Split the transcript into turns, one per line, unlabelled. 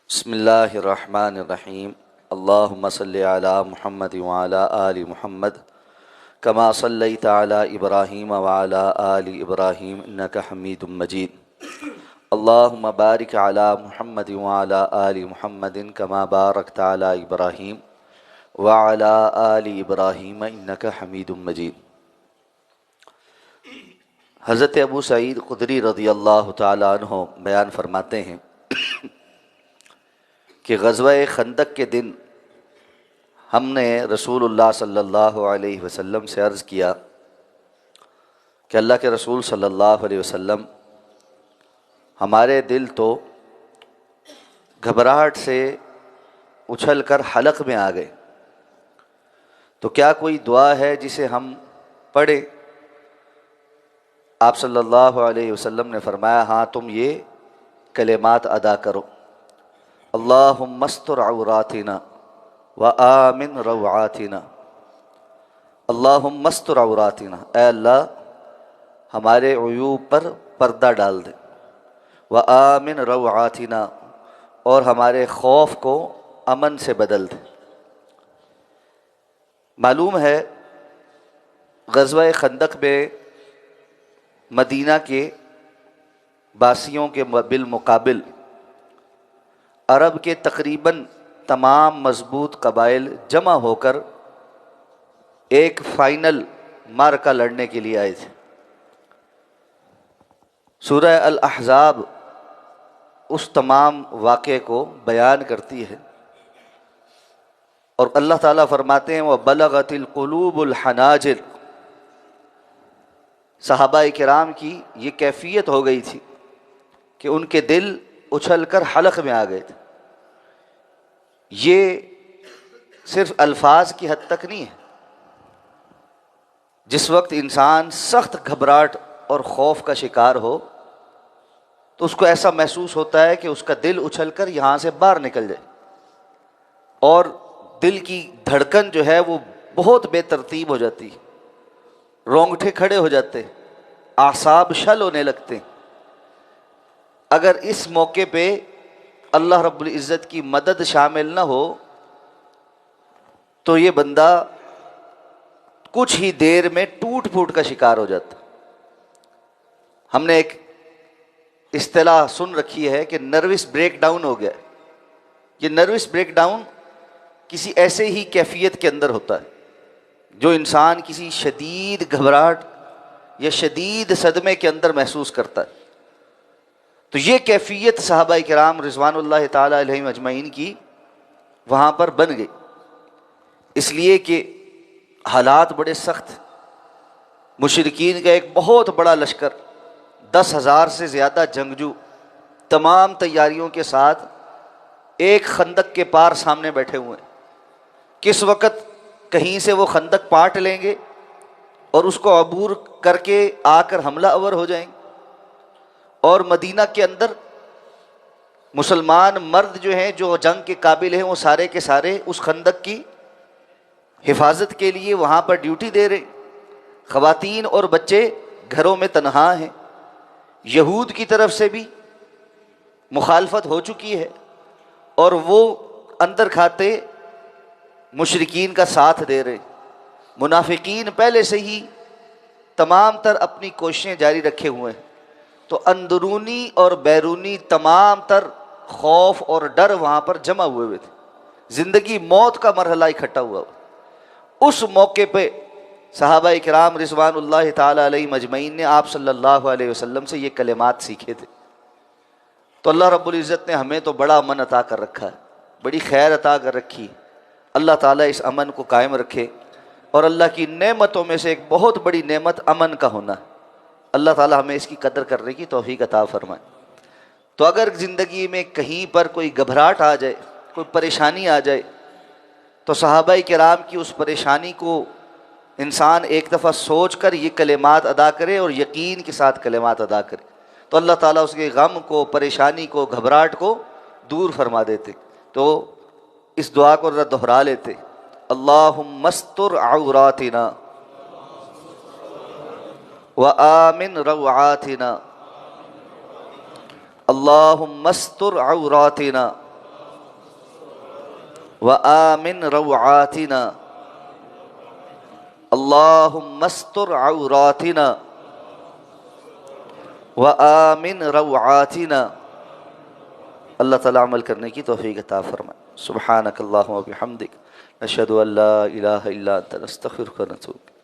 بسم اللہ الرحمن الرحیم اللہم صلی علی محمد وعلی آل محمد کما صلیت علی ابراہیم وعلی آل ابراہیم انک حمید مجید اللہم بارک علی محمد وعلی آل محمد کما بارکت علی ابراہیم وعلی آل ابراہیم انک حمید مجید۔ حضرت ابو سعید خدری رضی اللہ تعالی عنہ بیان فرماتے ہیں کہ غزوہ خندق کے دن ہم نے رسول اللہ صلی اللہ علیہ وسلم سے عرض کیا کہ اللہ کے رسول صلی اللہ علیہ وسلم، ہمارے دل تو گھبراہٹ سے اچھل کر حلق میں آ گئے، تو کیا کوئی دعا ہے جسے ہم پڑھیں؟ آپ صلی اللہ علیہ وسلم نے فرمایا، ہاں تم یہ کلمات ادا کرو: اللہم استر عوراتنا وآمن روعاتنا۔ اللہم استر عوراتنا، اے اللہ ہمارے عیوب پر پردہ ڈال دے، وآمن روعاتنا، اور ہمارے خوف کو امن سے بدل دے۔ معلوم ہے غزوہ خندق میں مدینہ کے باسیوں کے بالمقابل عرب کے تقریباً تمام مضبوط قبائل جمع ہو کر ایک فائنل معرکہ لڑنے کے لیے آئے تھے۔ سورہ الاحزاب اس تمام واقعے کو بیان کرتی ہے، اور اللہ تعالیٰ فرماتے ہیں وَبَلَغَتِ الْقُلُوبُ الْحَنَاجِرَ۔ صحابہ کرام کی یہ کیفیت ہو گئی تھی کہ ان کے دل اچھل کر حلق میں آ گئے تھے۔ یہ صرف الفاظ کی حد تک نہیں ہے۔ جس وقت انسان سخت گھبراہٹ اور خوف کا شکار ہو تو اس کو ایسا محسوس ہوتا ہے کہ اس کا دل اچھل کر یہاں سے باہر نکل جائے، اور دل کی دھڑکن جو ہے وہ بہت بے ترتیب ہو جاتی، رونگٹے کھڑے ہو جاتے، اعصاب شل ہونے لگتے۔ اگر اس موقع پہ اللہ رب العزت کی مدد شامل نہ ہو تو یہ بندہ کچھ ہی دیر میں ٹوٹ پھوٹ کا شکار ہو جاتا۔ ہم نے ایک اصطلاح سن رکھی ہے کہ نروس بریک ڈاؤن ہو گیا۔ یہ نروس بریک ڈاؤن کسی ایسے ہی کیفیت کے اندر ہوتا ہے جو انسان کسی شدید گھبراہٹ یا شدید صدمے کے اندر محسوس کرتا ہے۔ تو یہ کیفیت صحابہ کرام رضوان اللہ تعالی علیہم اجمعین کی وہاں پر بن گئی، اس لیے کہ حالات بڑے سخت۔ مشرکین کا ایک بہت بڑا لشکر 10,000 سے زیادہ جنگجو تمام تیاریوں کے ساتھ ایک خندق کے پار سامنے بیٹھے ہوئے ہیں۔ کس وقت کہیں سے وہ خندق پاٹ لیں گے اور اس کو عبور کر کے آ کر حملہ آور ہو جائیں گے، اور مدینہ کے اندر مسلمان مرد جو ہیں جو جنگ کے قابل ہیں وہ سارے کے سارے اس خندق کی حفاظت کے لیے وہاں پر ڈیوٹی دے رہے۔ خواتین اور بچے گھروں میں تنہا ہیں۔ یہود کی طرف سے بھی مخالفت ہو چکی ہے، اور وہ اندر کھاتے مشرکین کا ساتھ دے رہے۔ منافقین پہلے سے ہی تمام تر اپنی کوششیں جاری رکھے ہوئے ہیں، تو اندرونی اور بیرونی تمام تر خوف اور ڈر وہاں پر جمع ہوئے تھے۔ زندگی موت کا مرحلہ اکٹھا ہوا۔ اس موقع پہ صحابہ کرام رضوان اللہ تعالی علیہ مجمعین نے آپ صلی اللہ علیہ وسلم سے یہ کلمات سیکھے تھے۔ تو اللہ رب العزت نے ہمیں تو بڑا امن عطا کر رکھا ہے، بڑی خیر عطا کر رکھی۔ اللہ تعالیٰ اس امن کو قائم رکھے، اور اللہ کی نعمتوں میں سے ایک بہت بڑی نعمت امن کا ہونا ہے۔ اللہ تعالیٰ ہمیں اس کی قدر کرنے کی توفیق عطا فرمائے۔ تو اگر زندگی میں کہیں پر کوئی گھبراہٹ آ جائے، کوئی پریشانی آ جائے، تو صحابہ کرام کی اس پریشانی کو انسان ایک دفعہ سوچ کر یہ کلمات ادا کرے اور یقین کے ساتھ کلمات ادا کرے، تو اللہ تعالیٰ اس کے غم کو، پریشانی کو، گھبراہٹ کو دور فرما دیتے۔ تو اس دعا کو ذرا دہرا لیتے: اللہم استر عوراتنا وآمن روعاتنا، اللہم استر عوراتنا وآمن روعاتنا اللہم استر عوراتنا وآمن روعاتنا. اللہ تعالیٰ عمل کرنے کی توفیق عطا فرمائے. سبحانک اللہم و بحمدک نشہد ان لا الہ الا انت نستغفرک و نتوب.